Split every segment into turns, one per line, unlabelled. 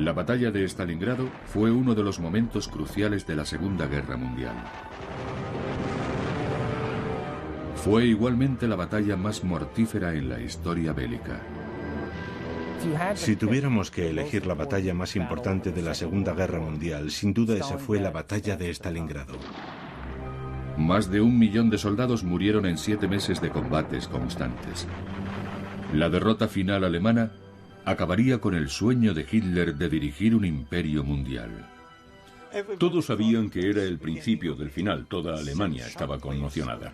La batalla de Stalingrado fue uno de los momentos cruciales de la Segunda Guerra Mundial. Fue igualmente la batalla más mortífera en la historia bélica.
Si tuviéramos que elegir la batalla más importante de la Segunda Guerra Mundial, sin duda esa fue la batalla de Stalingrado.
Más de 1 millón de soldados murieron en 7 meses de combates constantes. La derrota final alemana acabaría con el sueño de Hitler de dirigir un imperio mundial.
Todos sabían que era el principio del final. Toda Alemania estaba conmocionada.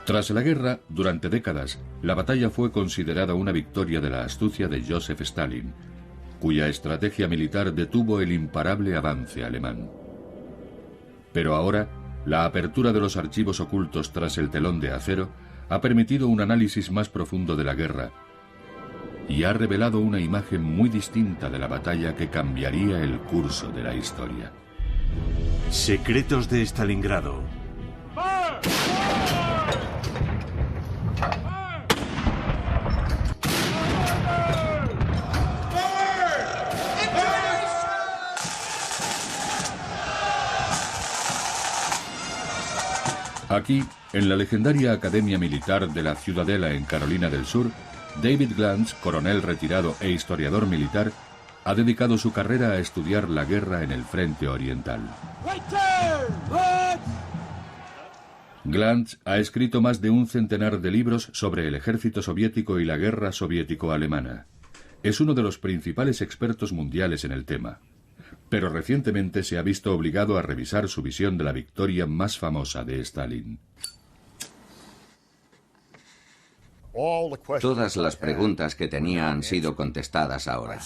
Tras la guerra, durante décadas, la batalla fue considerada una victoria de la astucia de Joseph Stalin, cuya estrategia militar detuvo el imparable avance alemán. Pero ahora, la apertura de los archivos ocultos tras el telón de acero ha permitido un análisis más profundo de la guerra y ha revelado una imagen muy distinta de la batalla que cambiaría el curso de la historia.
Secretos de Stalingrado.
Aquí, en la legendaria Academia Militar de la Ciudadela en Carolina del Sur, David Glantz, coronel retirado e historiador militar, ha dedicado su carrera a estudiar la guerra en el frente oriental. Glantz ha escrito más de 100 de libros sobre el ejército soviético y la guerra soviético-alemana. Es uno de los principales expertos mundiales en el tema, pero recientemente se ha visto obligado a revisar su visión de la victoria más famosa de Stalin.
Todas las preguntas que tenía han sido contestadas ahora.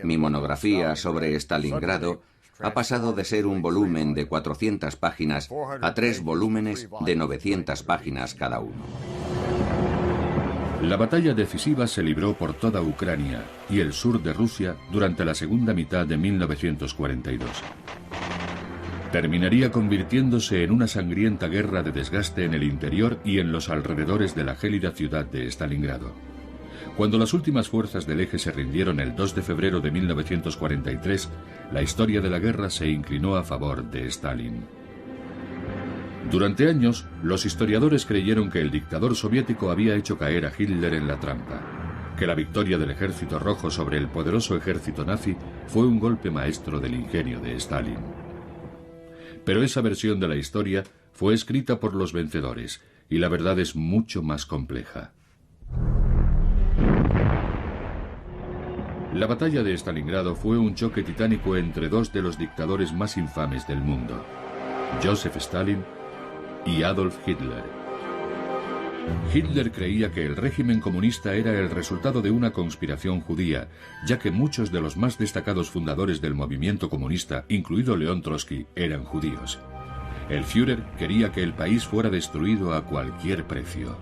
Mi monografía sobre Stalingrado ha pasado de ser un volumen de 400 páginas a 3 volúmenes de 900 páginas cada uno.
La batalla decisiva se libró por toda Ucrania y el sur de Rusia durante la segunda mitad de 1942. Terminaría convirtiéndose en una sangrienta guerra de desgaste en el interior y en los alrededores de la gélida ciudad de Stalingrado. Cuando las últimas fuerzas del eje se rindieron el 2 de febrero de 1943, la historia de la guerra se inclinó a favor de Stalin. Durante años, los historiadores creyeron que el dictador soviético había hecho caer a Hitler en la trampa, que la victoria del ejército rojo sobre el poderoso ejército nazi fue un golpe maestro del ingenio de Stalin. Pero esa versión de la historia fue escrita por los vencedores, y la verdad es mucho más compleja. La batalla de Stalingrado fue un choque titánico entre dos de los dictadores más infames del mundo, Joseph Stalin y Adolf Hitler. Hitler creía que el régimen comunista era el resultado de una conspiración judía, ya que muchos de los más destacados fundadores del movimiento comunista, incluido León Trotsky, eran judíos. El Führer quería que el país fuera destruido a cualquier precio.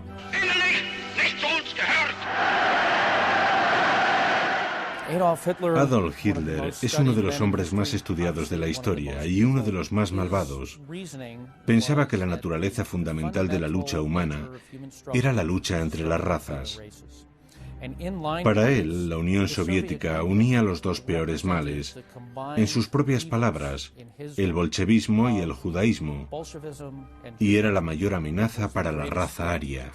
Adolf Hitler es uno de los hombres más estudiados de la historia y uno de los más malvados. Pensaba que la naturaleza fundamental de la lucha humana era la lucha entre las razas. Para él, la Unión Soviética unía los dos peores males. En sus propias palabras, el bolchevismo y el judaísmo, y era la mayor amenaza para la raza aria.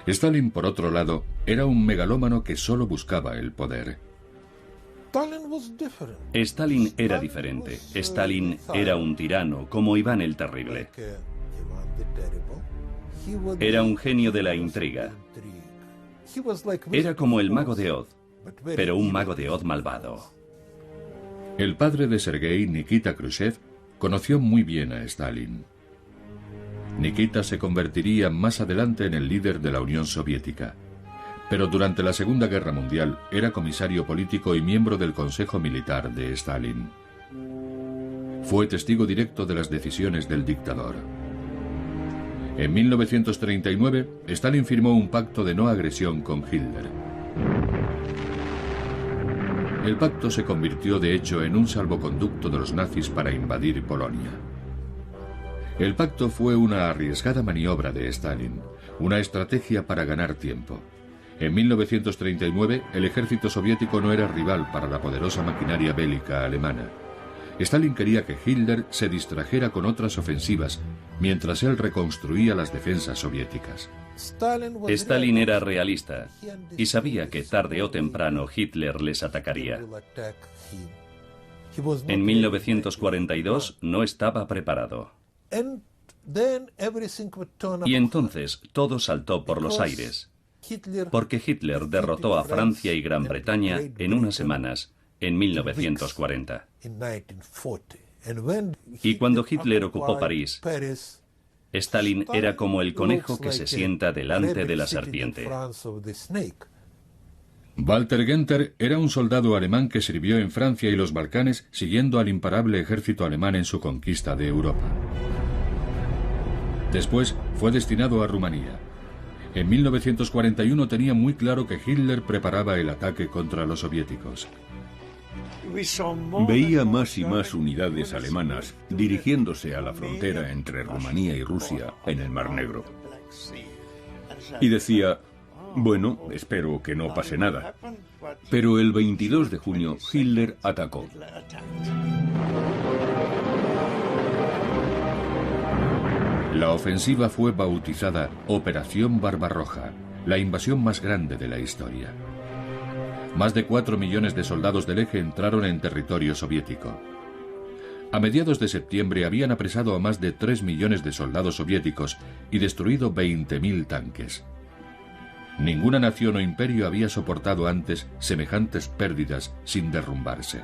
Stalin, por otro lado, era un megalómano que solo buscaba el poder.
Stalin era diferente. Stalin era un tirano, como Iván el Terrible. Era un genio de la intriga. Era como el mago de Oz, pero un mago de Oz malvado.
El padre de Sergei, Nikita Khrushchev, conoció muy bien a Stalin. Nikita se convertiría más adelante en el líder de la Unión Soviética, pero durante la Segunda Guerra Mundial era comisario político y miembro del Consejo Militar de Stalin. Fue testigo directo de las decisiones del dictador. En 1939, Stalin firmó un pacto de no agresión con Hitler. El pacto se convirtió de hecho en un salvoconducto de los nazis para invadir Polonia. El pacto fue una arriesgada maniobra de Stalin, una estrategia para ganar tiempo. En 1939, el ejército soviético no era rival para la poderosa maquinaria bélica alemana. Stalin quería que Hitler se distrajera con otras ofensivas, mientras él reconstruía las defensas soviéticas.
Stalin era realista y sabía que tarde o temprano Hitler les atacaría. En 1942 no estaba preparado. Y entonces todo saltó por los aires, porque Hitler derrotó a Francia y Gran Bretaña en unas semanas, en 1940. Y cuando Hitler ocupó París, Stalin era como el conejo que se sienta delante de la serpiente.
Walter Günther era un soldado alemán que sirvió en Francia y los Balcanes siguiendo al imparable ejército alemán en su conquista de Europa. Después fue destinado a Rumanía. En 1941 tenía muy claro que Hitler preparaba el ataque contra los soviéticos.
Veía más y más unidades alemanas dirigiéndose a la frontera entre Rumanía y Rusia en el Mar Negro. Y decía, bueno, espero que no pase nada. Pero el 22 de junio Hitler atacó.
La ofensiva fue bautizada Operación Barbarroja, la invasión más grande de la historia. Más de 4 millones de soldados del eje entraron en territorio soviético. A mediados de septiembre habían apresado a más de 3 millones de soldados soviéticos y destruido 20.000 tanques. Ninguna nación o imperio había soportado antes semejantes pérdidas sin derrumbarse.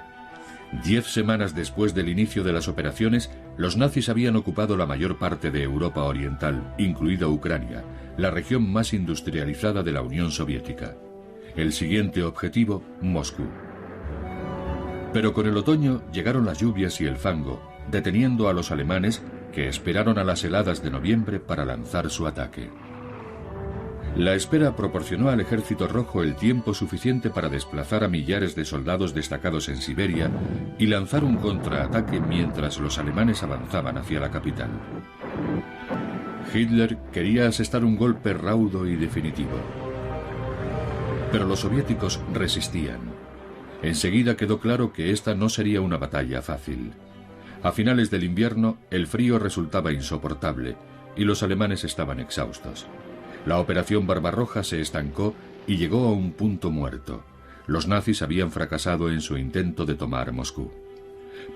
10 semanas después del inicio de las operaciones, los nazis habían ocupado la mayor parte de Europa Oriental, incluida Ucrania, la región más industrializada de la Unión Soviética. El siguiente objetivo, Moscú. Pero con el otoño llegaron las lluvias y el fango, deteniendo a los alemanes que esperaron a las heladas de noviembre para lanzar su ataque. La espera proporcionó al Ejército Rojo el tiempo suficiente para desplazar a millares de soldados destacados en Siberia y lanzar un contraataque mientras los alemanes avanzaban hacia la capital. Hitler quería asestar un golpe raudo y definitivo. Pero los soviéticos resistían. Enseguida quedó claro que esta no sería una batalla fácil. A finales del invierno, el frío resultaba insoportable y los alemanes estaban exhaustos. La operación Barbarroja se estancó y llegó a un punto muerto. Los nazis habían fracasado en su intento de tomar Moscú.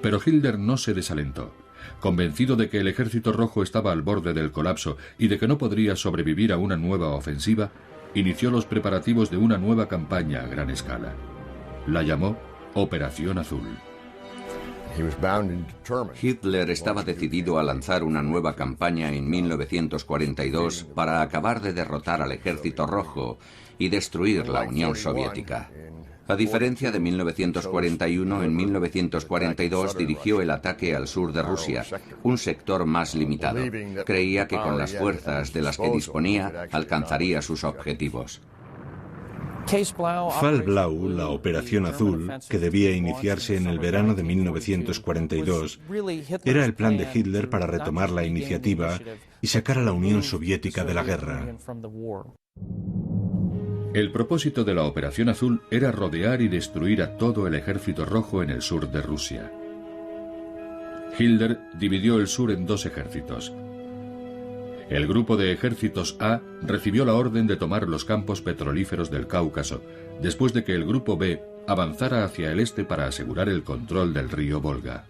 Pero Hitler no se desalentó. Convencido de que el Ejército Rojo estaba al borde del colapso y de que no podría sobrevivir a una nueva ofensiva, inició los preparativos de una nueva campaña a gran escala. La llamó Operación Azul.
Hitler estaba decidido a lanzar una nueva campaña en 1942 para acabar de derrotar al Ejército Rojo y destruir la Unión Soviética. A diferencia de 1941, en 1942 dirigió el ataque al sur de Rusia, un sector más limitado. Creía que con las fuerzas de las que disponía alcanzaría sus objetivos.
Fall Blau, la Operación Azul, que debía iniciarse en el verano de 1942, era el plan de Hitler para retomar la iniciativa y sacar a la Unión Soviética de la guerra.
El propósito de la Operación Azul era rodear y destruir a todo el Ejército Rojo en el sur de Rusia. Hitler dividió el sur en 2 ejércitos. El grupo de ejércitos A recibió la orden de tomar los campos petrolíferos del Cáucaso, después de que el grupo B avanzara hacia el este para asegurar el control del río Volga.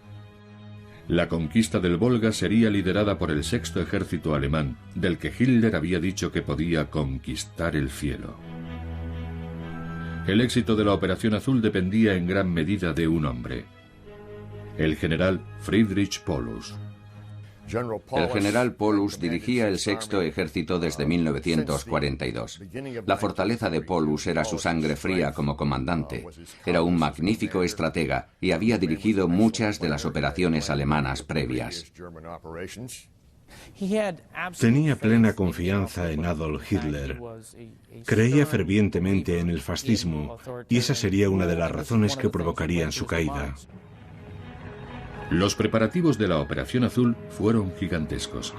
La conquista del Volga sería liderada por el 6º ejército alemán, del que Hitler había dicho que podía conquistar el cielo. El éxito de la Operación Azul dependía en gran medida de un hombre: el general Friedrich Paulus.
El general Paulus dirigía el 6º ejército desde 1942. La fortaleza de Paulus era su sangre fría como comandante. Era un magnífico estratega y había dirigido muchas de las operaciones alemanas previas.
Tenía plena confianza en Adolf Hitler. Creía fervientemente en el fascismo y esa sería una de las razones que provocarían su caída.
Los preparativos de la Operación Azul fueron gigantescos.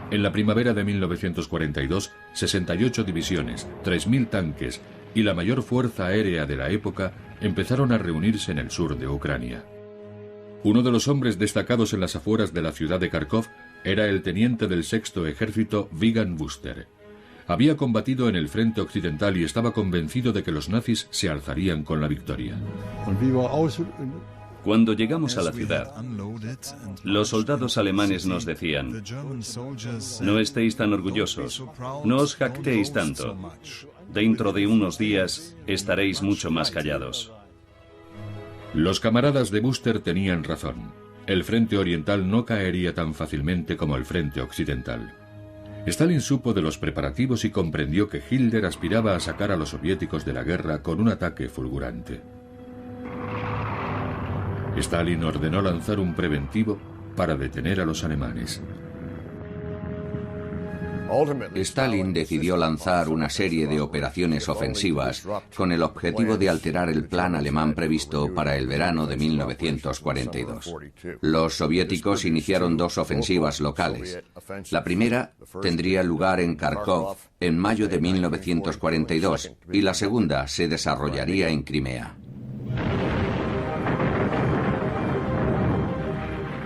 En la primavera de 1942, 68 divisiones, 3.000 tanques y la mayor fuerza aérea de la época empezaron a reunirse en el sur de Ucrania. Uno de los hombres destacados en las afueras de la ciudad de Kharkov era el teniente del Sexto Ejército Wigan Buster. Había combatido en el frente occidental y estaba convencido de que los nazis se alzarían con la victoria.
Cuando llegamos a la ciudad, los soldados alemanes nos decían: no estéis tan orgullosos, no os jactéis tanto. Dentro de unos días estaréis mucho más callados.
Los camaradas de Buster tenían razón. El frente oriental no caería tan fácilmente como el frente occidental. Stalin supo de los preparativos y comprendió que Hitler aspiraba a sacar a los soviéticos de la guerra con un ataque fulgurante. Stalin ordenó lanzar un preventivo para detener a los alemanes.
Stalin decidió lanzar una serie de operaciones ofensivas con el objetivo de alterar el plan alemán previsto para el verano de 1942. Los soviéticos iniciaron dos ofensivas locales. La primera tendría lugar en Kharkov en mayo de 1942 y la segunda se desarrollaría en Crimea.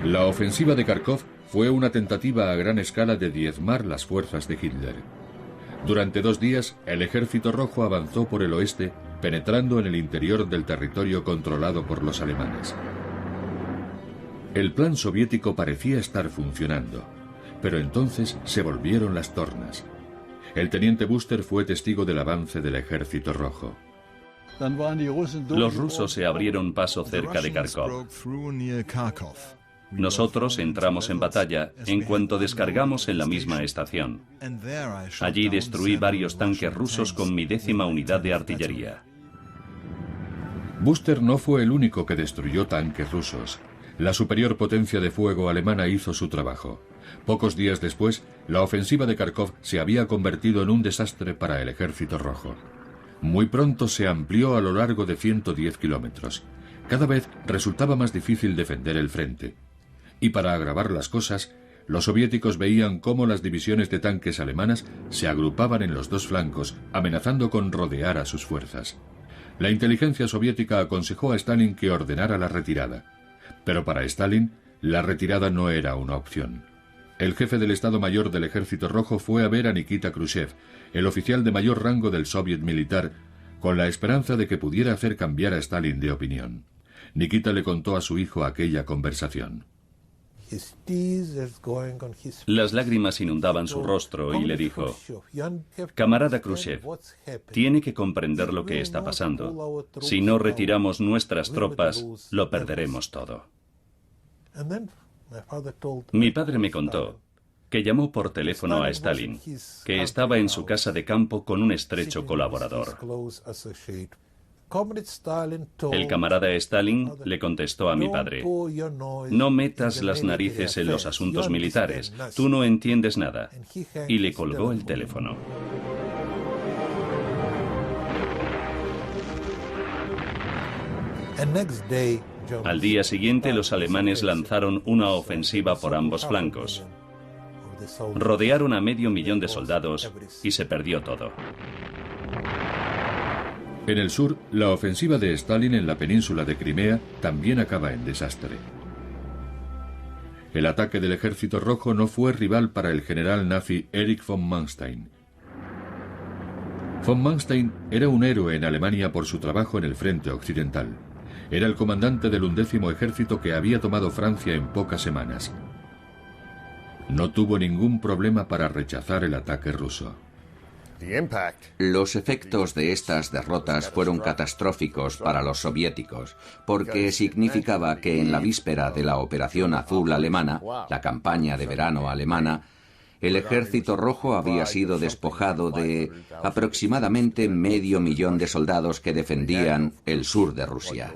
La ofensiva de Kharkov fue una tentativa a gran escala de diezmar las fuerzas de Hitler. Durante 2 días, el Ejército Rojo avanzó por el oeste, penetrando en el interior del territorio controlado por los alemanes. El plan soviético parecía estar funcionando, pero entonces se volvieron las tornas. El teniente Buster fue testigo del avance del Ejército Rojo.
Los rusos se abrieron paso cerca de Kharkov. Nosotros entramos en batalla en cuanto descargamos en la misma estación. Allí destruí varios tanques rusos con mi 10ª unidad de artillería.
Buster no fue el único que destruyó tanques rusos. La superior potencia de fuego alemana hizo su trabajo. Pocos días después, la ofensiva de Kharkov se había convertido en un desastre para el Ejército Rojo. Muy pronto se amplió a lo largo de 110 kilómetros. Cada vez resultaba más difícil defender el frente. Y para agravar las cosas, los soviéticos veían cómo las divisiones de tanques alemanas se agrupaban en los dos flancos, amenazando con rodear a sus fuerzas. La inteligencia soviética aconsejó a Stalin que ordenara la retirada. Pero para Stalin, la retirada no era una opción. El jefe del Estado Mayor del Ejército Rojo fue a ver a Nikita Khrushchev, el oficial de mayor rango del soviet militar, con la esperanza de que pudiera hacer cambiar a Stalin de opinión. Nikita le contó a su hijo aquella conversación.
Las lágrimas inundaban su rostro y le dijo: camarada Khrushchev, tiene que comprender lo que está pasando. Si no retiramos nuestras tropas, lo perderemos todo. Mi padre me contó que llamó por teléfono a Stalin, que estaba en su casa de campo con un estrecho colaborador. El camarada Stalin le contestó a mi padre: no metas las narices en los asuntos militares, tú no entiendes nada. Y le colgó el teléfono. Al día siguiente, los alemanes lanzaron una ofensiva por ambos flancos. Rodearon a 500.000 de soldados y se perdió todo.
En el sur, la ofensiva de Stalin en la península de Crimea también acaba en desastre. El ataque del Ejército Rojo no fue rival para el general nazi Erich von Manstein. Von Manstein era un héroe en Alemania por su trabajo en el frente occidental. Era el comandante del 11º ejército que había tomado Francia en pocas semanas. No tuvo ningún problema para rechazar el ataque ruso.
Los efectos de estas derrotas fueron catastróficos para los soviéticos, porque significaba que en la víspera de la Operación Azul alemana, la campaña de verano alemana, el Ejército Rojo había sido despojado de aproximadamente 500.000 de soldados que defendían el sur de Rusia.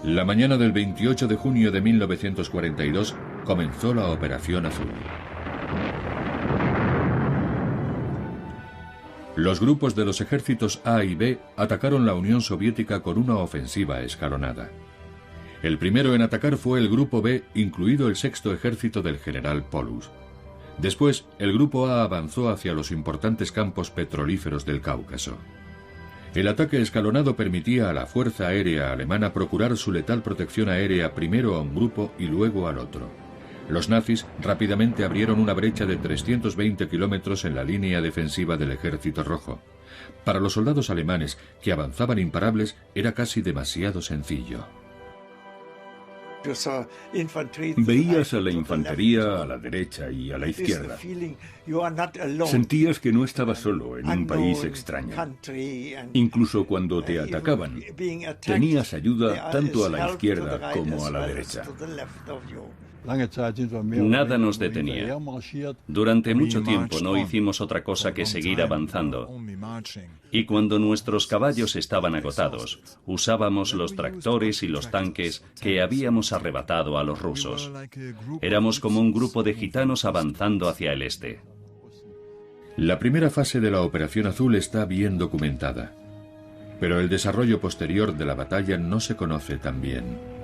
La mañana del 28 de junio de 1942 comenzó la Operación Azul. Los grupos de los ejércitos A y B atacaron la Unión Soviética con una ofensiva escalonada. El primero en atacar fue el Grupo B, incluido el sexto ejército del general Paulus. Después, el Grupo A avanzó hacia los importantes campos petrolíferos del Cáucaso. El ataque escalonado permitía a la Fuerza Aérea Alemana procurar su letal protección aérea primero a un grupo y luego al otro. Los nazis rápidamente abrieron una brecha de 320 kilómetros en la línea defensiva del Ejército Rojo. Para los soldados alemanes, que avanzaban imparables, era casi demasiado sencillo.
Veías a la infantería a la derecha y a la izquierda. Sentías que no estabas solo en un país extraño. Incluso cuando te atacaban, tenías ayuda tanto a la izquierda como a la derecha.
Nada nos detenía. Durante mucho tiempo no hicimos otra cosa que seguir avanzando. Y cuando nuestros caballos estaban agotados, usábamos los tractores y los tanques que habíamos arrebatado a los rusos. Éramos como un grupo de gitanos avanzando hacia el este.
La primera fase de la Operación Azul está bien documentada, pero el desarrollo posterior de la batalla no se conoce tan bien.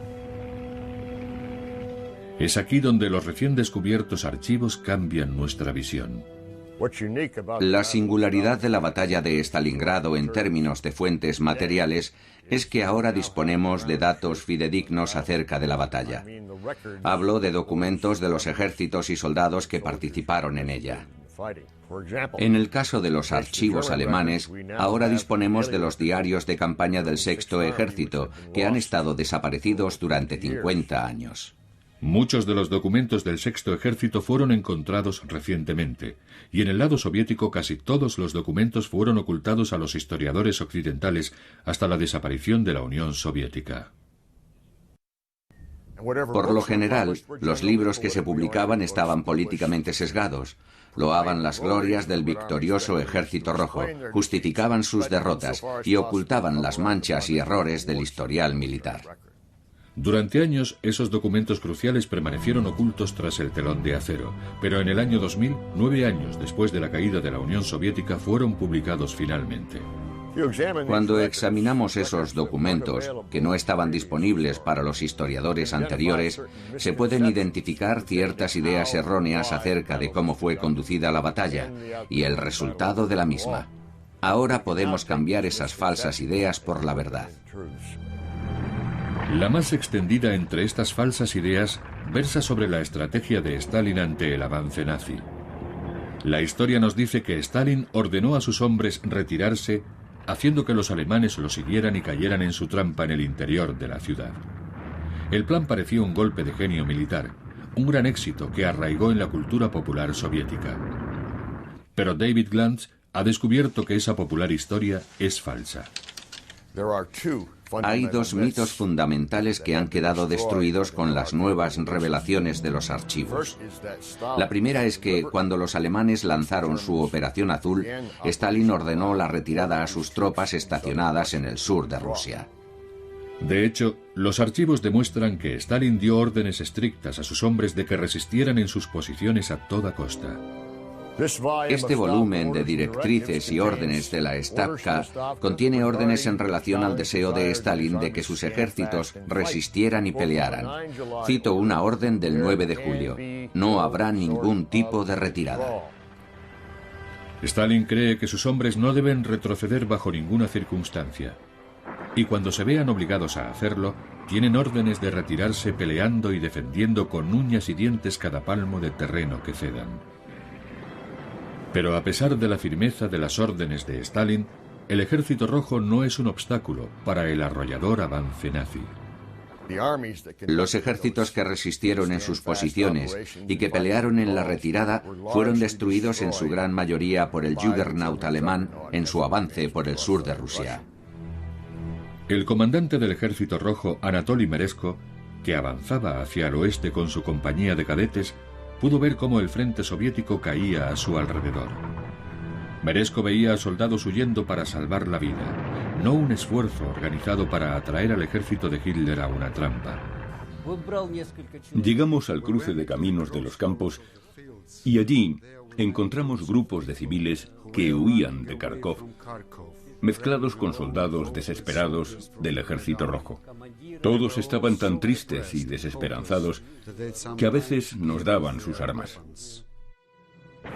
Es aquí donde los recién descubiertos archivos cambian nuestra visión.
La singularidad de la batalla de Stalingrado en términos de fuentes materiales es que ahora disponemos de datos fidedignos acerca de la batalla. Hablo de documentos de los ejércitos y soldados que participaron en ella. En el caso de los archivos alemanes, ahora disponemos de los diarios de campaña del Sexto Ejército, que han estado desaparecidos durante 50 años.
Muchos de los documentos del Sexto Ejército fueron encontrados recientemente, y en el lado soviético casi todos los documentos fueron ocultados a los historiadores occidentales hasta la desaparición de la Unión Soviética.
Por lo general, los libros que se publicaban estaban políticamente sesgados. Loaban las glorias del victorioso Ejército Rojo, justificaban sus derrotas y ocultaban las manchas y errores del historial militar.
Durante años, esos documentos cruciales permanecieron ocultos tras el telón de acero, pero en el año 2000, 9 años después de la caída de la Unión Soviética, fueron publicados finalmente.
Cuando examinamos esos documentos, que no estaban disponibles para los historiadores anteriores, se pueden identificar ciertas ideas erróneas acerca de cómo fue conducida la batalla y el resultado de la misma. Ahora podemos cambiar esas falsas ideas por la verdad.
La más extendida entre estas falsas ideas versa sobre la estrategia de Stalin ante el avance nazi. La historia nos dice que Stalin ordenó a sus hombres retirarse, haciendo que los alemanes lo siguieran y cayeran en su trampa en el interior de la ciudad. El plan parecía un golpe de genio militar, un gran éxito que arraigó en la cultura popular soviética. Pero David Glantz ha descubierto que esa popular historia es falsa.
Hay dos mitos fundamentales que han quedado destruidos con las nuevas revelaciones de los archivos. La primera es que cuando los alemanes lanzaron su Operación Azul, Stalin ordenó la retirada a sus tropas estacionadas en el sur de Rusia.
De hecho, los archivos demuestran que Stalin dio órdenes estrictas a sus hombres de que resistieran en sus posiciones a toda costa.
Este volumen de directrices y órdenes de la Stavka contiene órdenes en relación al deseo de Stalin de que sus ejércitos resistieran y pelearan. Cito una orden del 9 de julio. No habrá ningún tipo de retirada.
Stalin cree que sus hombres no deben retroceder bajo ninguna circunstancia. Y cuando se vean obligados a hacerlo, tienen órdenes de retirarse peleando y defendiendo con uñas y dientes cada palmo de terreno que cedan. Pero a pesar de la firmeza de las órdenes de Stalin, el Ejército Rojo no es un obstáculo para el arrollador avance nazi.
Los ejércitos que resistieron en sus posiciones y que pelearon en la retirada fueron destruidos en su gran mayoría por el Juggernaut alemán en su avance por el sur de Rusia.
El comandante del Ejército Rojo, Anatoly Meresko, que avanzaba hacia el oeste con su compañía de cadetes, pudo ver cómo el frente soviético caía a su alrededor. Meresko veía a soldados huyendo para salvar la vida. no un esfuerzo organizado para atraer al ejército de Hitler a una trampa.
Llegamos al cruce de caminos de los campos y allí encontramos grupos de civiles que huían de Kharkov, mezclados con soldados desesperados del Ejército Rojo. Todos estaban tan tristes y desesperanzados que a veces nos daban sus armas.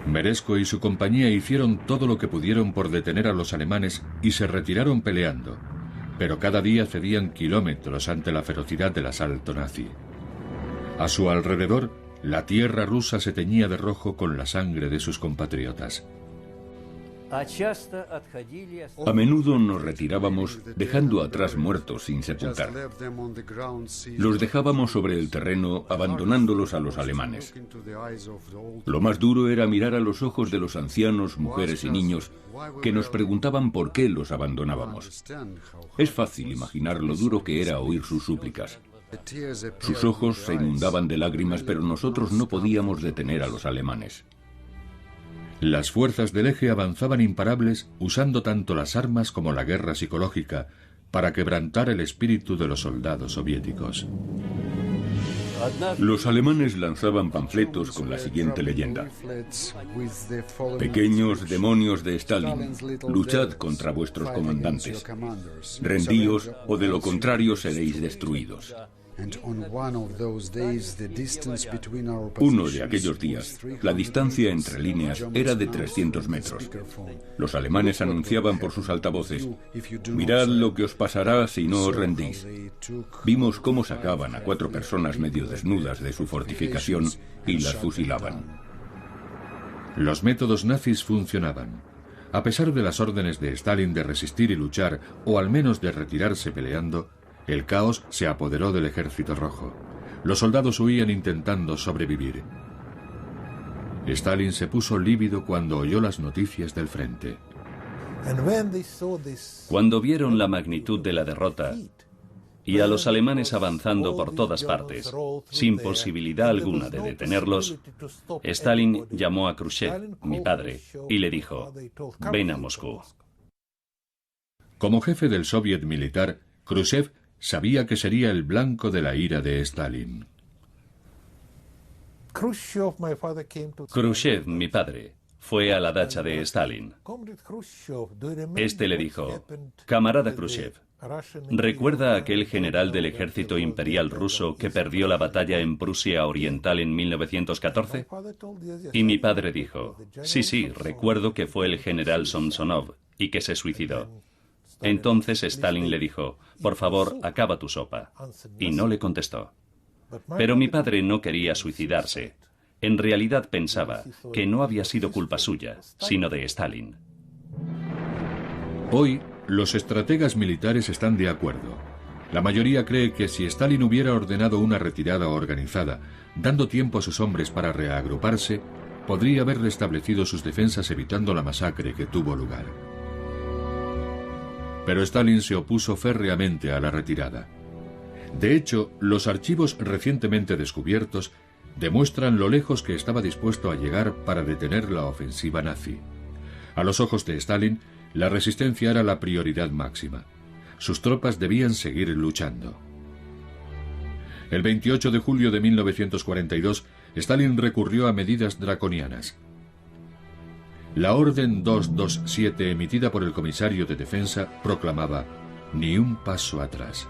Meresko y su compañía hicieron todo lo que pudieron por detener a los alemanes y se retiraron peleando, pero cada día cedían kilómetros ante la ferocidad del asalto nazi. A su alrededor, la tierra rusa se teñía de rojo con la sangre de sus compatriotas.
A menudo nos retirábamos dejando atrás muertos sin sepultar. Los dejábamos sobre el terreno abandonándolos a los alemanes. Lo más duro era mirar a los ojos de los ancianos, mujeres y niños que nos preguntaban por qué los abandonábamos. Es fácil imaginar lo duro que era oír sus súplicas. Sus ojos se inundaban de lágrimas, pero nosotros no podíamos detener a los alemanes.
Las fuerzas del eje avanzaban imparables usando tanto las armas como la guerra psicológica para quebrantar el espíritu de los soldados soviéticos.
Los alemanes lanzaban panfletos con la siguiente leyenda: pequeños demonios de Stalin, luchad contra vuestros comandantes. Rendíos o de lo contrario seréis destruidos. Uno de aquellos días, la distancia entre líneas era de 300 metros. Los alemanes anunciaban por sus altavoces: mirad lo que os pasará si no os rendís. Vimos cómo sacaban a 4 personas medio desnudas de su fortificación y las fusilaban.
Los métodos nazis funcionaban. A pesar de las órdenes de Stalin de resistir y luchar, o al menos de retirarse peleando, el caos se apoderó del Ejército Rojo. Los soldados huían intentando sobrevivir. Stalin se puso lívido cuando oyó las noticias del frente.
Cuando vieron la magnitud de la derrota y a los alemanes avanzando por todas partes, sin posibilidad alguna de detenerlos, Stalin llamó a Khrushchev, mi padre, y le dijo: ven a Moscú.
Como jefe del soviet militar, Khrushchev sabía que sería el blanco de la ira de Stalin.
Khrushchev, mi padre, fue a la dacha de Stalin. Este le dijo: camarada Khrushchev, ¿recuerda aquel general del ejército imperial ruso que perdió la batalla en Prusia Oriental en 1914? Y mi padre dijo: sí, recuerdo que fue el general Samsonov y que se suicidó. Entonces Stalin le dijo: por favor, acaba tu sopa. Y no le contestó. Pero mi padre no quería suicidarse. En realidad pensaba que no había sido culpa suya, sino de Stalin.
Hoy, los estrategas militares están de acuerdo. La mayoría cree que si Stalin hubiera ordenado una retirada organizada, dando tiempo a sus hombres para reagruparse, podría haber restablecido sus defensas evitando la masacre que tuvo lugar. Pero Stalin se opuso férreamente a la retirada. De hecho, los archivos recientemente descubiertos demuestran lo lejos que estaba dispuesto a llegar para detener la ofensiva nazi. A los ojos de Stalin, la resistencia era la prioridad máxima. Sus tropas debían seguir luchando. El 28 de julio de 1942, Stalin recurrió a medidas draconianas. La Orden 227 emitida por el comisario de Defensa proclamaba: ni un paso atrás.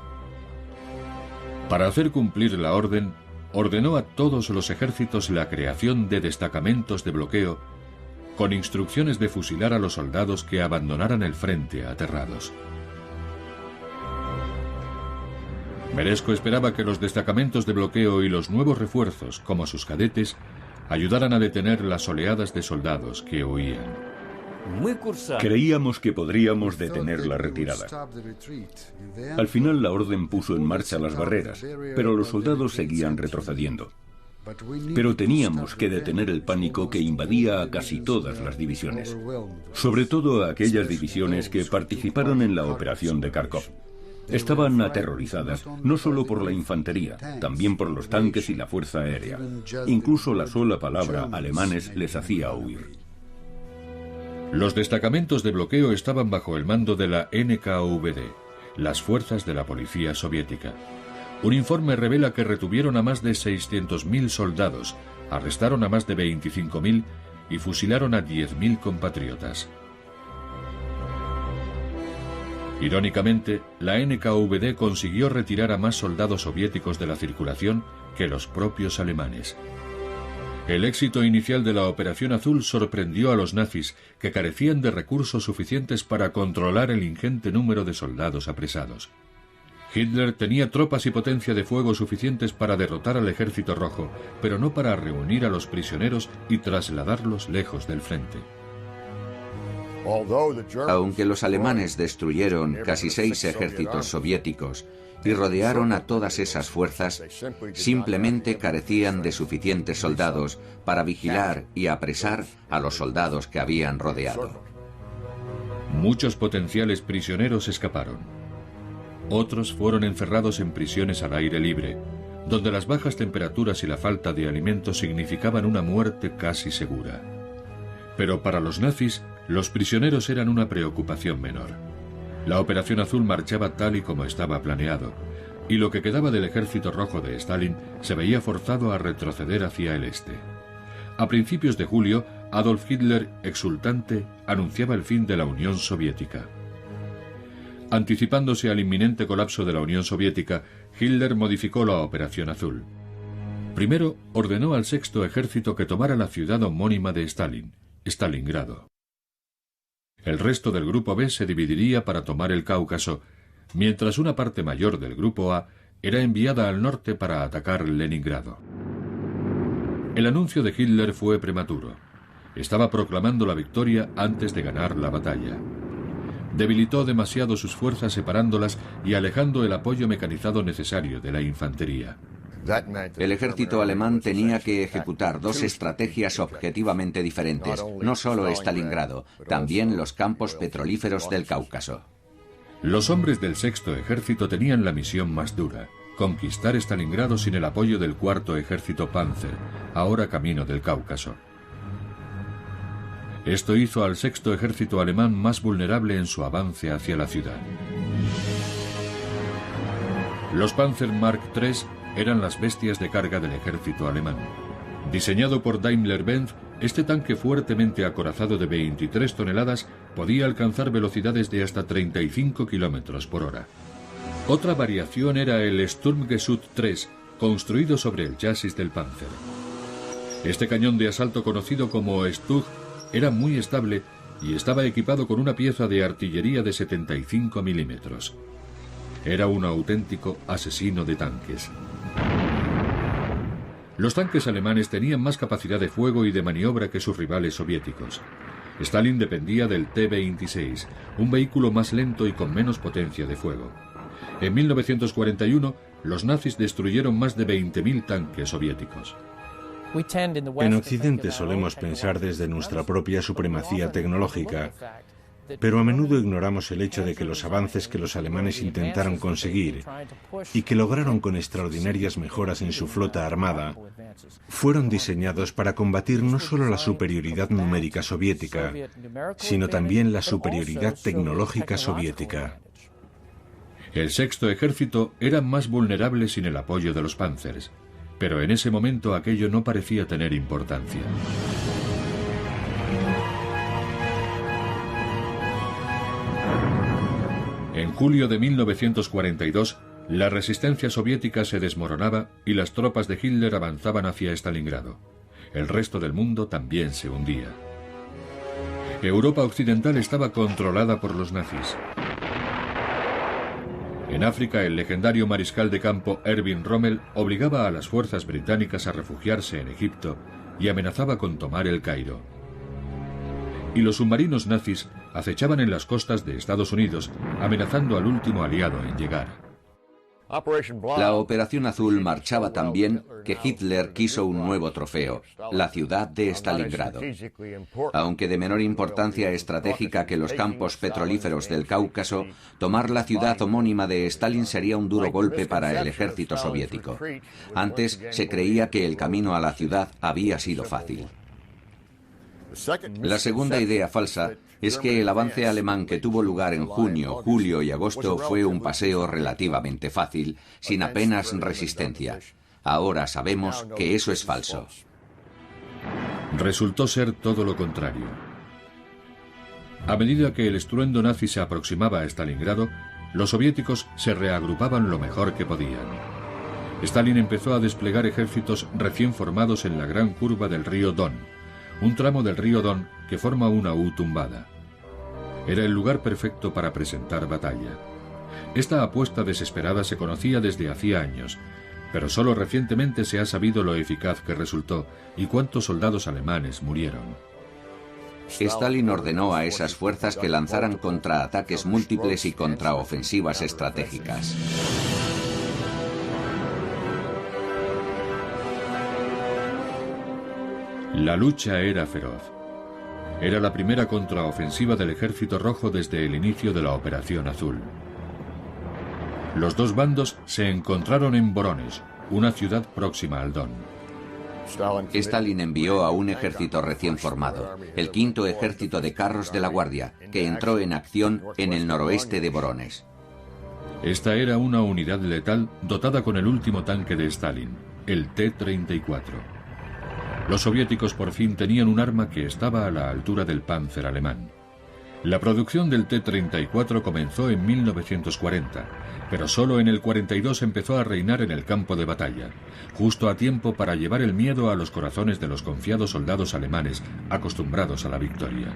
Para hacer cumplir la orden, ordenó a todos los ejércitos la creación de destacamentos de bloqueo con instrucciones de fusilar a los soldados que abandonaran el frente aterrados. Meresko esperaba que los destacamentos de bloqueo y los nuevos refuerzos, como sus cadetes, ayudaran a detener las oleadas de soldados que huían.
Creíamos que podríamos detener la retirada. Al final la orden puso en marcha las barreras, pero los soldados seguían retrocediendo. Pero teníamos que detener el pánico que invadía a casi todas las divisiones, sobre todo a aquellas divisiones que participaron en la operación de Kharkov. Estaban aterrorizadas, no solo por la infantería, también por los tanques y la fuerza aérea. Incluso la sola palabra alemanes les hacía huir.
Los destacamentos de bloqueo estaban bajo el mando de la NKVD, las fuerzas de la policía soviética. Un informe revela que retuvieron a más de 600.000 soldados, arrestaron a más de 25.000 y fusilaron a 10.000 compatriotas. Irónicamente, la NKVD consiguió retirar a más soldados soviéticos de la circulación que los propios alemanes. El éxito inicial de la Operación Azul sorprendió a los nazis, que carecían de recursos suficientes para controlar el ingente número de soldados apresados. Hitler tenía tropas y potencia de fuego suficientes para derrotar al Ejército Rojo, pero no para reunir a los prisioneros y trasladarlos lejos del frente.
Aunque los alemanes destruyeron casi 6 ejércitos soviéticos y rodearon a todas esas fuerzas, simplemente carecían de suficientes soldados para vigilar y apresar a los soldados que habían rodeado.
Muchos potenciales prisioneros escaparon. Otros fueron encerrados en prisiones al aire libre, donde las bajas temperaturas y la falta de alimentos significaban una muerte casi segura. Pero para los nazis, los prisioneros eran una preocupación menor. La Operación Azul marchaba tal y como estaba planeado, y lo que quedaba del Ejército Rojo de Stalin se veía forzado a retroceder hacia el este. A principios de julio, Adolf Hitler, exultante, anunciaba el fin de la Unión Soviética. Anticipándose al inminente colapso de la Unión Soviética, Hitler modificó la Operación Azul. Primero, ordenó al Sexto Ejército que tomara la ciudad homónima de Stalin, Stalingrado. El resto del Grupo B se dividiría para tomar el Cáucaso, mientras una parte mayor del Grupo A era enviada al norte para atacar Leningrado. El anuncio de Hitler fue prematuro. Estaba proclamando la victoria antes de ganar la batalla. Debilitó demasiado sus fuerzas separándolas y alejando el apoyo mecanizado necesario de la infantería.
El ejército alemán tenía que ejecutar 2 estrategias objetivamente diferentes, no solo Stalingrado, también los campos petrolíferos del Cáucaso.
Los hombres del Sexto Ejército tenían la misión más dura: conquistar Stalingrado sin el apoyo del Cuarto Ejército Panzer, ahora camino del Cáucaso. Esto hizo al Sexto Ejército alemán más vulnerable en su avance hacia la ciudad. Los Panzer Mark III eran las bestias de carga del ejército alemán. Diseñado por Daimler-Benz, este tanque fuertemente acorazado de 23 toneladas podía alcanzar velocidades de hasta 35 km por hora. Otra variación era el Sturmgeschütz III, construido sobre el chasis del Panzer. Este cañón de asalto, conocido como Stug, era muy estable y estaba equipado con una pieza de artillería de 75 milímetros. Era un auténtico asesino de tanques. Los tanques alemanes tenían más capacidad de fuego y de maniobra que sus rivales soviéticos. Stalin dependía del T-26, un vehículo más lento y con menos potencia de fuego. En 1941, los nazis destruyeron más de 20.000 tanques soviéticos.
En Occidente solemos pensar desde nuestra propia supremacía tecnológica, pero a menudo ignoramos el hecho de que los avances que los alemanes intentaron conseguir y que lograron con extraordinarias mejoras en su flota armada fueron diseñados para combatir no solo la superioridad numérica soviética, sino también la superioridad tecnológica soviética.
El Sexto Ejército era más vulnerable sin el apoyo de los Panzers, pero en ese momento aquello no parecía tener importancia. En julio de 1942, la resistencia soviética se desmoronaba y las tropas de Hitler avanzaban hacia Stalingrado. El resto del mundo también se hundía. Europa occidental estaba controlada por los nazis. En África, el legendario mariscal de campo Erwin Rommel obligaba a las fuerzas británicas a refugiarse en Egipto y amenazaba con tomar el Cairo. Y los submarinos nazis acechaban en las costas de Estados Unidos, amenazando al último aliado en llegar.
La Operación Azul marchaba tan bien que Hitler quiso un nuevo trofeo, la ciudad de Stalingrado. Aunque de menor importancia estratégica que los campos petrolíferos del Cáucaso, tomar la ciudad homónima de Stalin sería un duro golpe para el ejército soviético. Antes se creía que el camino a la ciudad había sido fácil. La segunda idea falsa es que el avance alemán que tuvo lugar en junio, julio y agosto fue un paseo relativamente fácil, sin apenas resistencia. Ahora sabemos que eso es falso.
Resultó ser todo lo contrario. A medida que el estruendo nazi se aproximaba a Stalingrado, los soviéticos se reagrupaban lo mejor que podían. Stalin empezó a desplegar ejércitos recién formados en la gran curva del río Don, un tramo del río Don que forma una U tumbada. Era el lugar perfecto para presentar batalla. Esta apuesta desesperada se conocía desde hacía años, pero solo recientemente se ha sabido lo eficaz que resultó y cuántos soldados alemanes murieron.
Stalin ordenó a esas fuerzas que lanzaran contraataques múltiples y contraofensivas estratégicas.
La lucha era feroz. Era la primera contraofensiva del Ejército Rojo desde el inicio de la Operación Azul. Los dos bandos se encontraron en Voronezh, una ciudad próxima al Don.
Stalin envió a un ejército recién formado, el quinto ejército de carros de la Guardia, que entró en acción en el noroeste de Voronezh.
Esta era una unidad letal dotada con el último tanque de Stalin, el T-34. Los soviéticos por fin tenían un arma que estaba a la altura del Panzer alemán. La producción del T-34 comenzó en 1940, pero solo en el 42 empezó a reinar en el campo de batalla, justo a tiempo para llevar el miedo a los corazones de los confiados soldados alemanes acostumbrados a la victoria.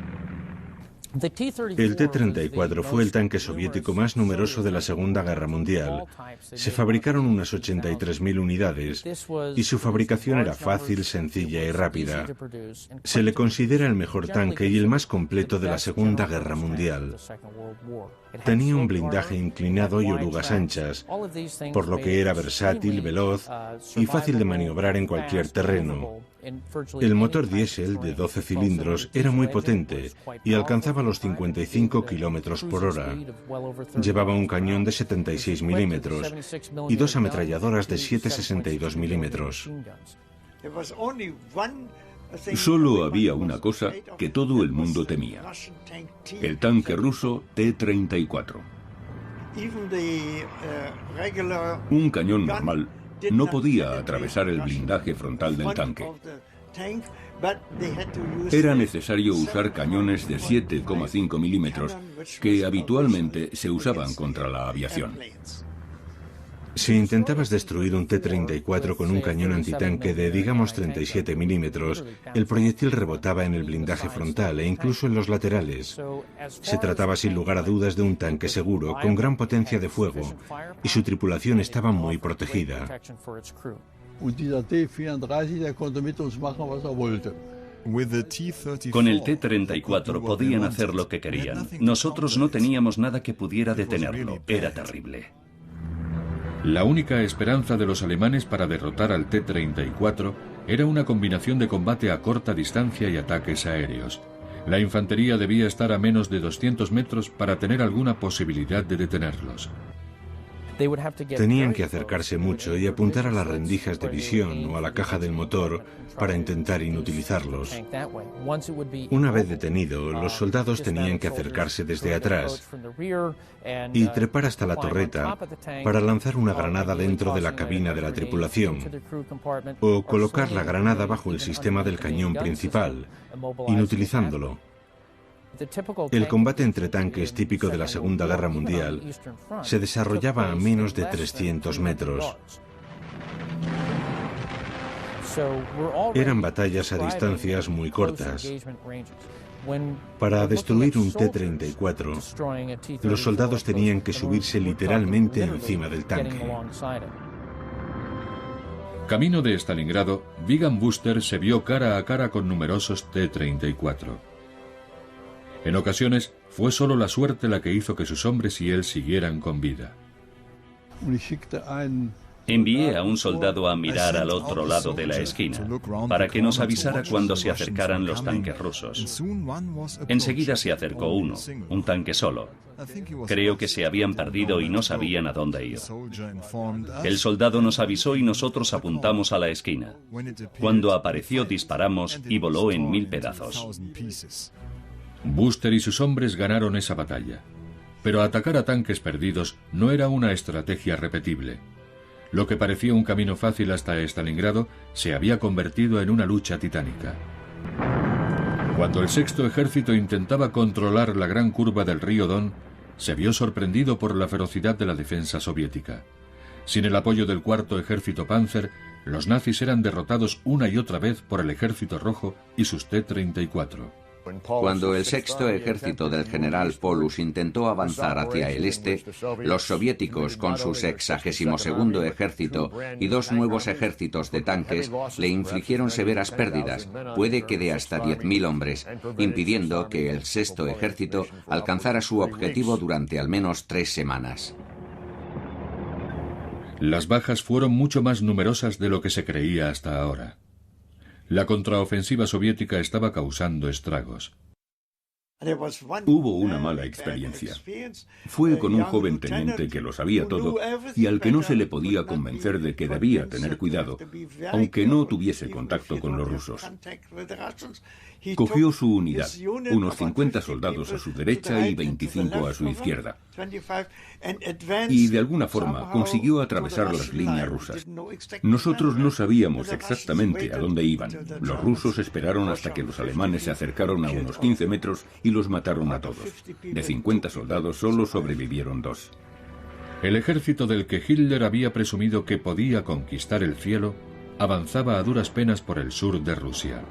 El T-34 fue el tanque soviético más numeroso de la Segunda Guerra Mundial. Se fabricaron unas 83.000 unidades y su fabricación era fácil, sencilla y rápida. Se le considera el mejor tanque y el más completo de la Segunda Guerra Mundial. Tenía un blindaje inclinado y orugas anchas, por lo que era versátil, veloz y fácil de maniobrar en cualquier terreno. El motor diésel de 12 cilindros era muy potente y alcanzaba los 55 kilómetros por hora. Llevaba un cañón de 76 milímetros y dos ametralladoras de 7,62 milímetros.
Solo había una cosa que todo el mundo temía: el tanque ruso T-34. Un cañón normal no podía atravesar el blindaje frontal del tanque. Era necesario usar cañones de 7,5 milímetros que habitualmente se usaban contra la aviación.
Si intentabas destruir un T-34 con un cañón antitanque de, digamos, 37 milímetros, el proyectil rebotaba en el blindaje frontal e incluso en los laterales. Se trataba sin lugar a dudas de un tanque seguro, con gran potencia de fuego, y su tripulación estaba muy protegida.
Con el T-34 podían hacer lo que querían. Nosotros no teníamos nada que pudiera detenerlo. Era terrible.
La única esperanza de los alemanes para derrotar al T-34 era una combinación de combate a corta distancia y ataques aéreos. La infantería debía estar a menos de 200 metros para tener alguna posibilidad de detenerlos.
Tenían que acercarse mucho y apuntar a las rendijas de visión o a la caja del motor para intentar inutilizarlos. Una vez detenido, los soldados tenían que acercarse desde atrás y trepar hasta la torreta para lanzar una granada dentro de la cabina de la tripulación o colocar la granada bajo el sistema del cañón principal, inutilizándolo. El combate entre tanques típico de la Segunda Guerra Mundial se desarrollaba a menos de 300 metros. Eran batallas a distancias muy cortas. Para destruir un T-34, los soldados tenían que subirse literalmente encima del tanque.
Camino de Stalingrado, Vigan Buster se vio cara a cara con numerosos T-34. En ocasiones, fue solo la suerte la que hizo que sus hombres y él siguieran con vida.
Envié a un soldado a mirar al otro lado de la esquina, para que nos avisara cuando se acercaran los tanques rusos. Enseguida se acercó uno, un tanque solo. Creo que se habían perdido y no sabían a dónde ir. El soldado nos avisó y nosotros apuntamos a la esquina. Cuando apareció disparamos y voló en 1000 pedazos.
Buster y sus hombres ganaron esa batalla. Pero atacar a tanques perdidos no era una estrategia repetible. Lo que parecía un camino fácil hasta Stalingrado se había convertido en una lucha titánica. Cuando el Sexto Ejército intentaba controlar la gran curva del río Don, se vio sorprendido por la ferocidad de la defensa soviética. Sin el apoyo del Cuarto Ejército Panzer, los nazis eran derrotados una y otra vez por el Ejército Rojo y sus T-34.
Cuando el Sexto Ejército del general Paulus intentó avanzar hacia el este, los soviéticos, con su 62º ejército y 2 nuevos ejércitos de tanques, le infligieron severas pérdidas, puede que de hasta 10.000 hombres, impidiendo que el Sexto Ejército alcanzara su objetivo durante al menos 3 semanas.
Las bajas fueron mucho más numerosas de lo que se creía hasta ahora. La contraofensiva soviética estaba causando estragos.
Hubo una mala experiencia. Fue con un joven teniente que lo sabía todo y al que no se le podía convencer de que debía tener cuidado, aunque no tuviese contacto con los rusos. Cogió su unidad, unos 50 soldados a su derecha y 25 a su izquierda, y de alguna forma consiguió atravesar las líneas rusas. Nosotros no sabíamos exactamente a dónde iban. Los rusos esperaron hasta que los alemanes se acercaron a unos 15 metros y los mataron a todos. De 50 soldados solo sobrevivieron 2.
El ejército del que Hitler había presumido que podía conquistar el cielo avanzaba a duras penas por el sur de Rusia.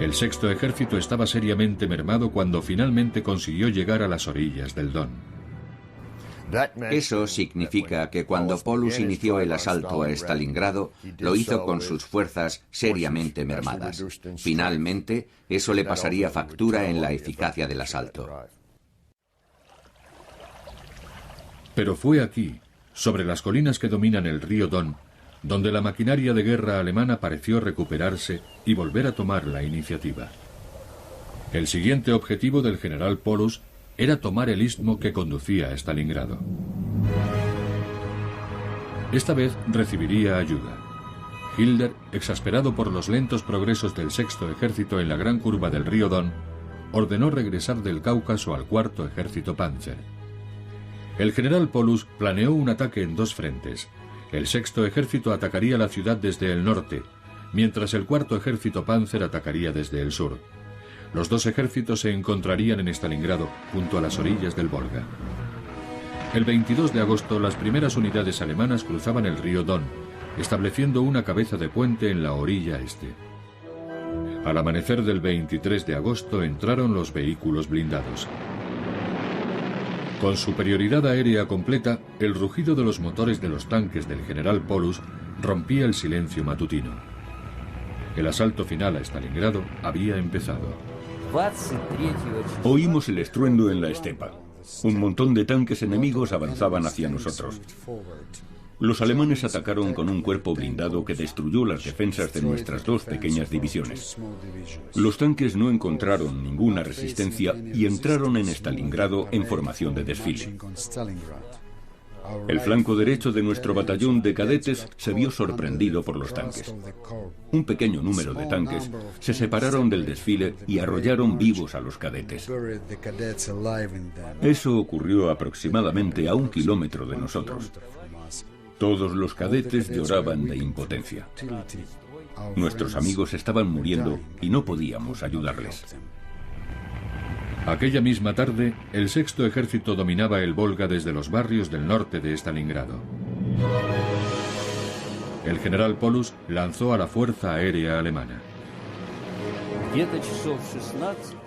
El Sexto Ejército estaba seriamente mermado cuando finalmente consiguió llegar a las orillas del Don.
Eso significa que cuando Paulus inició el asalto a Stalingrado, lo hizo con sus fuerzas seriamente mermadas. Finalmente, eso le pasaría factura en la eficacia del asalto.
Pero fue aquí, sobre las colinas que dominan el río Don, donde la maquinaria de guerra alemana pareció recuperarse y volver a tomar la iniciativa. El siguiente objetivo del general Paulus era tomar el istmo que conducía a Stalingrado. Esta vez recibiría ayuda. Hitler, exasperado por los lentos progresos del Sexto Ejército en la gran curva del río Don, ordenó regresar del Cáucaso al Cuarto Ejército Panzer. El general Paulus planeó un ataque en 2 frentes. El Sexto Ejército atacaría la ciudad desde el norte, mientras el Cuarto Ejército Panzer atacaría desde el sur. Los 2 ejércitos se encontrarían en Stalingrado, junto a las orillas del Volga. El 22 de agosto, las primeras unidades alemanas cruzaban el río Don, estableciendo una cabeza de puente en la orilla este. Al amanecer del 23 de agosto entraron los vehículos blindados. Con superioridad aérea completa, el rugido de los motores de los tanques del general Paulus rompía el silencio matutino. El asalto final a Stalingrado había empezado.
Oímos el estruendo en la estepa. Un montón de tanques enemigos avanzaban hacia nosotros. Los alemanes atacaron con un cuerpo blindado que destruyó las defensas de nuestras 2 pequeñas divisiones. Los tanques no encontraron ninguna resistencia y entraron en Stalingrado en formación de desfile. El flanco derecho de nuestro batallón de cadetes se vio sorprendido por los tanques. Un pequeño número de tanques se separaron del desfile y arrollaron vivos a los cadetes. Eso ocurrió aproximadamente a 1 kilómetro de nosotros. Todos los cadetes lloraban de impotencia. Nuestros amigos estaban muriendo y no podíamos ayudarles.
Aquella misma tarde, el Sexto Ejército dominaba el Volga desde los barrios del norte de Stalingrado. El general Paulus lanzó a la Fuerza Aérea Alemana.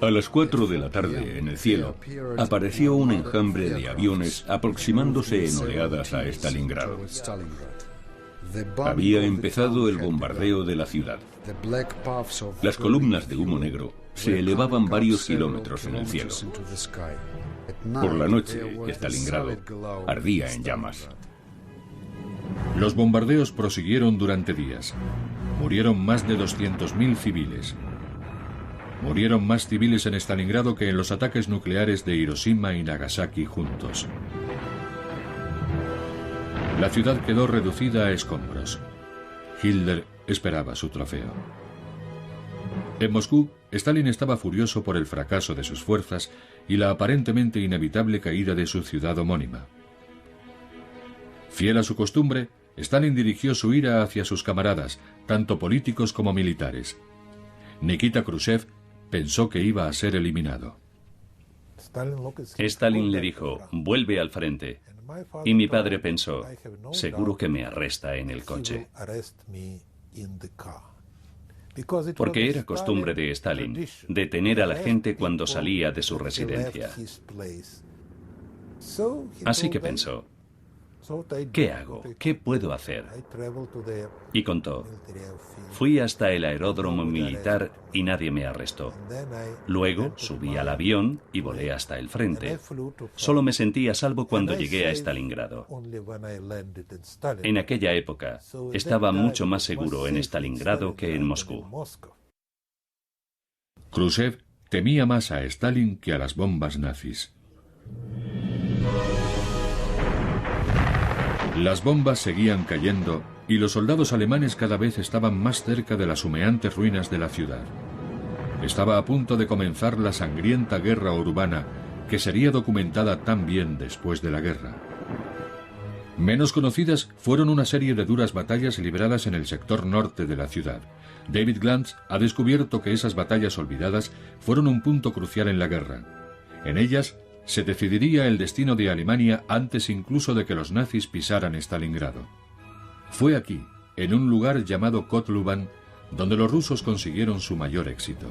A las 4 de la tarde, en el cielo, apareció un enjambre de aviones aproximándose en oleadas a Stalingrado. Había empezado el bombardeo de la ciudad. Las columnas de humo negro se elevaban varios kilómetros en el cielo. Por la noche, Stalingrado ardía en llamas.
Los bombardeos prosiguieron durante días. Murieron más de 200.000 civiles. Murieron más civiles en Stalingrado que en los ataques nucleares de Hiroshima y Nagasaki juntos. La ciudad quedó reducida a escombros. Hitler esperaba su trofeo. En Moscú, Stalin estaba furioso por el fracaso de sus fuerzas y la aparentemente inevitable caída de su ciudad homónima. Fiel a su costumbre, Stalin dirigió su ira hacia sus camaradas, tanto políticos como militares. Nikita Khrushchev pensó que iba a ser eliminado.
Stalin le dijo, vuelve al frente. Y mi padre pensó, seguro que me arresta en el coche. Porque era costumbre de Stalin detener a la gente cuando salía de su residencia. Así que pensó, ¿qué hago? ¿Qué puedo hacer? Y contó, fui hasta el aeródromo militar y nadie me arrestó. Luego subí al avión y volé hasta el frente. Solo me sentí a salvo cuando llegué a Stalingrado. En aquella época estaba mucho más seguro en Stalingrado que en Moscú.
Khrushchev temía más a Stalin que a las bombas nazis. Las bombas seguían cayendo y los soldados alemanes cada vez estaban más cerca de las humeantes ruinas de la ciudad. Estaba a punto de comenzar la sangrienta guerra urbana que sería documentada también después de la guerra. Menos conocidas fueron una serie de duras batallas libradas en el sector norte de la ciudad. David Glantz ha descubierto que esas batallas olvidadas fueron un punto crucial en la guerra. En ellas se decidiría el destino de Alemania antes incluso de que los nazis pisaran Stalingrado. Fue aquí, en un lugar llamado Kotluban, donde los rusos consiguieron su mayor éxito.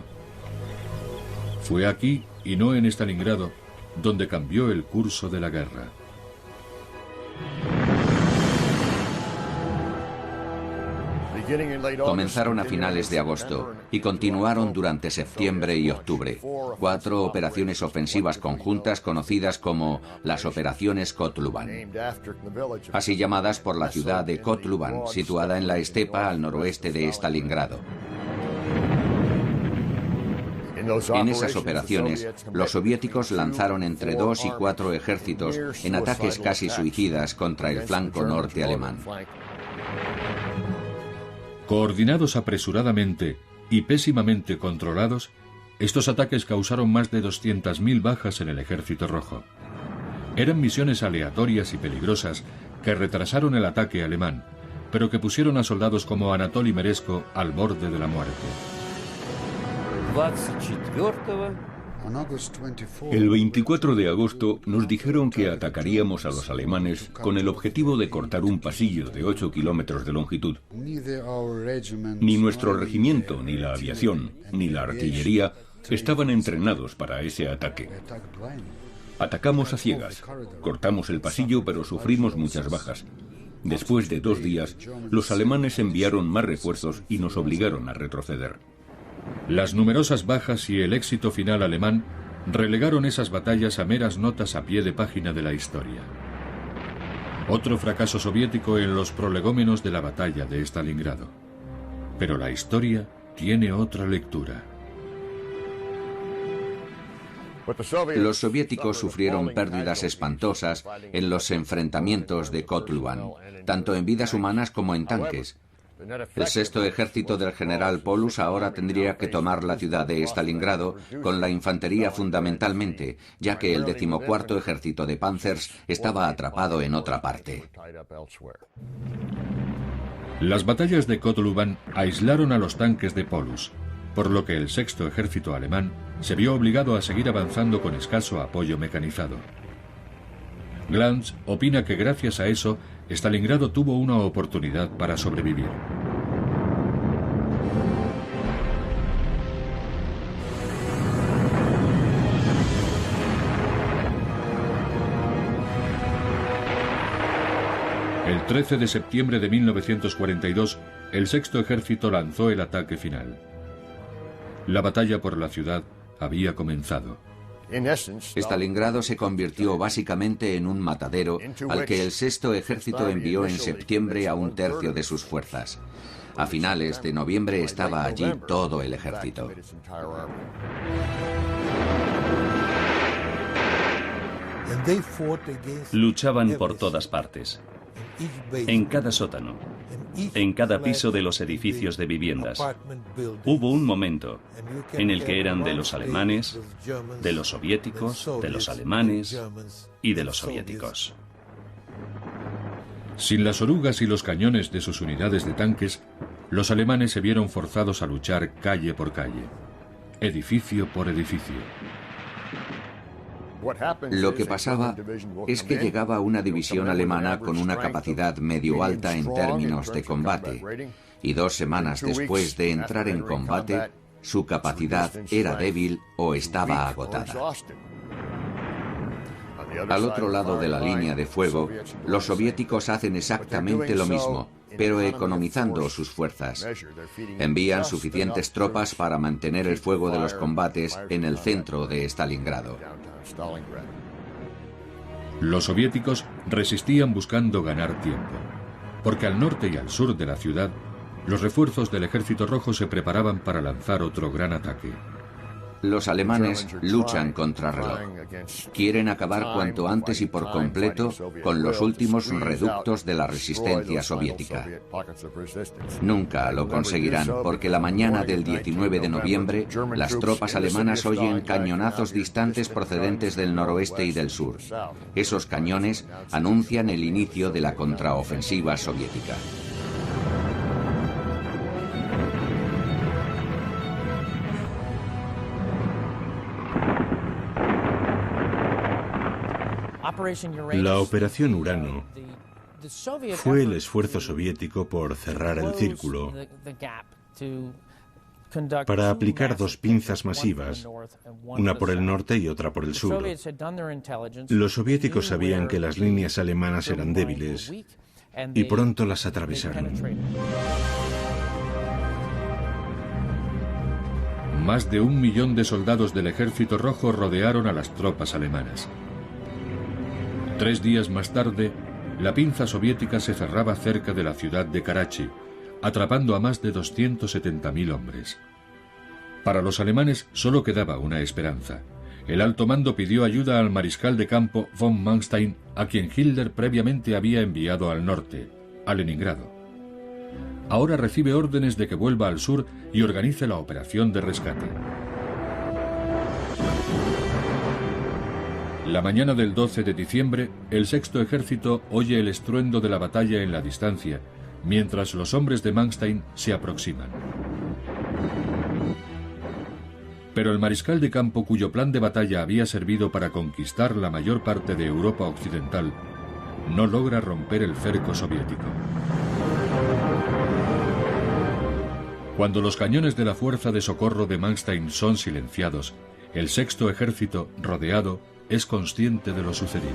Fue aquí, y no en Stalingrado, donde cambió el curso de la guerra.
Comenzaron a finales de agosto y continuaron durante septiembre y octubre. 4 operaciones ofensivas conjuntas conocidas como las operaciones Kotluban, así llamadas por la ciudad de Kotluban, situada en la estepa al noroeste de Stalingrado. En esas operaciones, los soviéticos lanzaron entre 2 y 4 ejércitos en ataques casi suicidas contra el flanco norte alemán.
Coordinados apresuradamente y pésimamente controlados, estos ataques causaron más de 200.000 bajas en el Ejército Rojo. Eran misiones aleatorias y peligrosas que retrasaron el ataque alemán, pero que pusieron a soldados como Anatoly Meresko al borde de la muerte.
El 24 de agosto nos dijeron que atacaríamos a los alemanes con el objetivo de cortar un pasillo de 8 kilómetros de longitud. Ni nuestro regimiento, ni la aviación, ni la artillería estaban entrenados para ese ataque. Atacamos a ciegas, cortamos el pasillo, pero sufrimos muchas bajas. Después de 2 días, los alemanes enviaron más refuerzos y nos obligaron a retroceder.
Las numerosas bajas y el éxito final alemán relegaron esas batallas a meras notas a pie de página de la historia. Otro fracaso soviético en los prolegómenos de la batalla de Stalingrado. Pero la historia tiene otra lectura.
Los soviéticos sufrieron pérdidas espantosas en los enfrentamientos de Kotluban, tanto en vidas humanas como en tanques. El 6º ejército del general Paulus ahora tendría que tomar la ciudad de Stalingrado con la infantería fundamentalmente, ya que el 14º ejército de Panzers estaba atrapado en otra parte.
Las batallas de Kotluban aislaron a los tanques de Paulus, por lo que el 6º ejército alemán se vio obligado a seguir avanzando con escaso apoyo mecanizado. Glantz opina que gracias a eso, Stalingrado tuvo una oportunidad para sobrevivir. El 13 de septiembre de 1942, el 6º ejército lanzó el ataque final. La batalla por la ciudad había comenzado.
Stalingrado se convirtió básicamente en un matadero al que el Sexto Ejército envió en septiembre a un tercio de sus fuerzas. A finales de noviembre estaba allí todo el ejército.
Luchaban por todas partes, en cada sótano, en cada piso de los edificios de viviendas. Hubo un momento en el que eran de los alemanes, de los soviéticos, de los alemanes y de los soviéticos.
Sin las orugas y los cañones de sus unidades de tanques, los alemanes se vieron forzados a luchar calle por calle, edificio por edificio.
Lo que pasaba es que llegaba una división alemana con una capacidad medio alta en términos de combate, y 2 semanas después de entrar en combate, su capacidad era débil o estaba agotada. Al otro lado de la línea de fuego, los soviéticos hacen exactamente lo mismo, pero economizando sus fuerzas. Envían suficientes tropas para mantener el fuego de los combates en el centro de Stalingrado.
Los soviéticos resistían buscando ganar tiempo, porque al norte y al sur de la ciudad, los refuerzos del Ejército Rojo se preparaban para lanzar otro gran ataque.
Los alemanes luchan contra reloj. Quieren acabar cuanto antes y por completo con los últimos reductos de la resistencia soviética. Nunca lo conseguirán porque la mañana del 19 de noviembre las tropas alemanas oyen cañonazos distantes procedentes del noroeste y del sur. Esos cañones anuncian el inicio de la contraofensiva soviética.
La Operación Urano fue el esfuerzo soviético por cerrar el círculo, para aplicar 2 pinzas masivas, una por el norte y otra por el sur. Los soviéticos sabían que las líneas alemanas eran débiles y pronto las atravesaron.
Más de 1 millón de soldados del Ejército Rojo rodearon a las tropas alemanas. 3 días más tarde, la pinza soviética se cerraba cerca de la ciudad de Karachi, atrapando a más de 270.000 hombres. Para los alemanes solo quedaba una esperanza. El alto mando pidió ayuda al mariscal de campo von Manstein, a quien Hitler previamente había enviado al norte, a Leningrado. Ahora recibe órdenes de que vuelva al sur y organice la operación de rescate. La mañana del 12 de diciembre, el Sexto Ejército oye el estruendo de la batalla en la distancia, mientras los hombres de Manstein se aproximan. Pero el mariscal de campo, cuyo plan de batalla había servido para conquistar la mayor parte de Europa occidental, no logra romper el cerco soviético. Cuando los cañones de la fuerza de socorro de Manstein son silenciados, el Sexto Ejército, rodeado, es consciente de lo sucedido.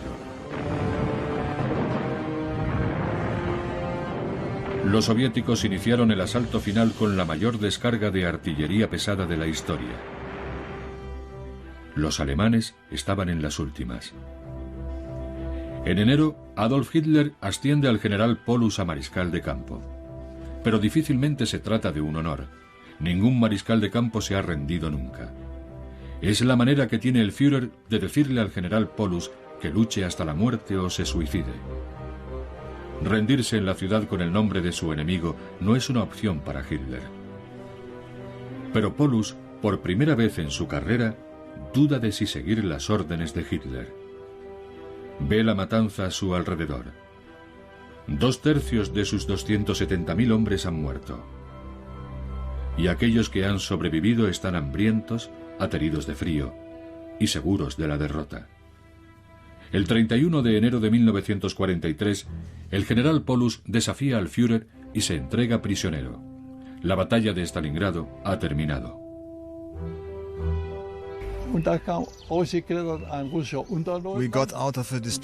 Los soviéticos iniciaron el asalto final con la mayor descarga de artillería pesada de la historia. Los alemanes estaban en las últimas. En enero, Adolf Hitler asciende al general Paulus a mariscal de campo. Pero difícilmente se trata de un honor. Ningún mariscal de campo se ha rendido nunca. Es la manera que tiene el Führer de decirle al general Paulus que luche hasta la muerte o se suicide. Rendirse en la ciudad con el nombre de su enemigo no es una opción para Hitler. Pero Paulus, por primera vez en su carrera, duda de si seguir las órdenes de Hitler. Ve la matanza a su alrededor. 2/3 de sus 270.000 hombres han muerto. Y aquellos que han sobrevivido están hambrientos, ateridos de frío y seguros de la derrota. El 31 de enero de 1943, el general Paulus desafía al Führer y se entrega prisionero. La batalla de Stalingrado ha terminado.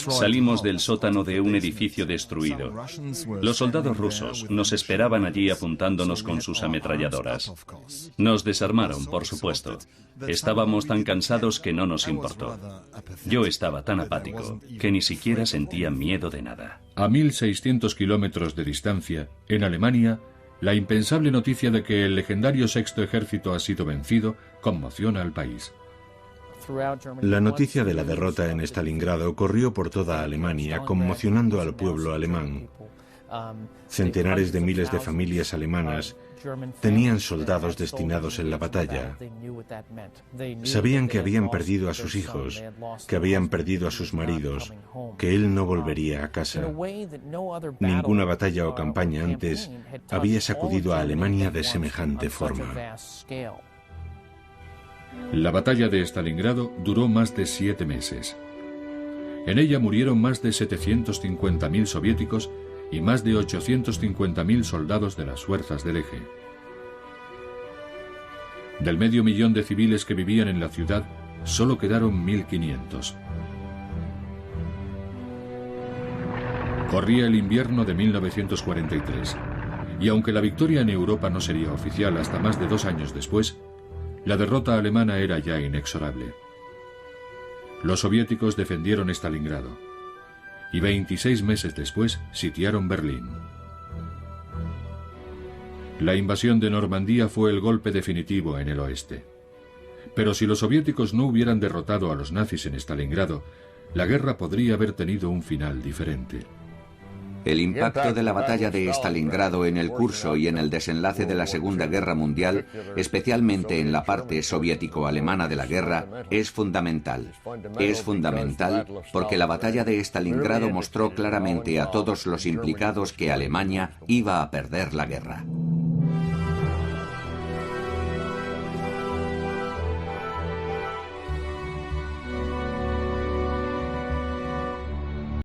Salimos del sótano de un edificio destruido. Los soldados rusos nos esperaban allí apuntándonos con sus ametralladoras. Nos desarmaron, por supuesto. Estábamos tan cansados que no nos importó. Yo estaba tan apático que ni siquiera sentía miedo de nada.
A 1.600 kilómetros de distancia, en Alemania, la impensable noticia de que el legendario Sexto Ejército ha sido vencido conmociona al país.
La noticia de la derrota en Stalingrado corrió por toda Alemania, conmocionando al pueblo alemán. Centenares de miles de familias alemanas tenían soldados destinados en la batalla. Sabían que habían perdido a sus hijos, que habían perdido a sus maridos, que él no volvería a casa. Ninguna batalla o campaña antes había sacudido a Alemania de semejante forma.
La batalla de Stalingrado duró más de 7 meses. En ella murieron más de 750.000 soviéticos y más de 850.000 soldados de las fuerzas del eje. Del 500.000 de civiles que vivían en la ciudad, solo quedaron 1.500. Corría el invierno de 1943, y aunque la victoria en Europa no sería oficial hasta más de 2 años después, la derrota alemana era ya inexorable. Los soviéticos defendieron Stalingrado y 26 meses después sitiaron Berlín. La invasión de Normandía fue el golpe definitivo en el oeste. Pero si los soviéticos no hubieran derrotado a los nazis en Stalingrado, la guerra podría haber tenido un final diferente.
El impacto de la batalla de Stalingrado en el curso y en el desenlace de la Segunda Guerra Mundial, especialmente en la parte soviético-alemana de la guerra, es fundamental. Es fundamental porque la batalla de Stalingrado mostró claramente a todos los implicados que Alemania iba a perder la guerra.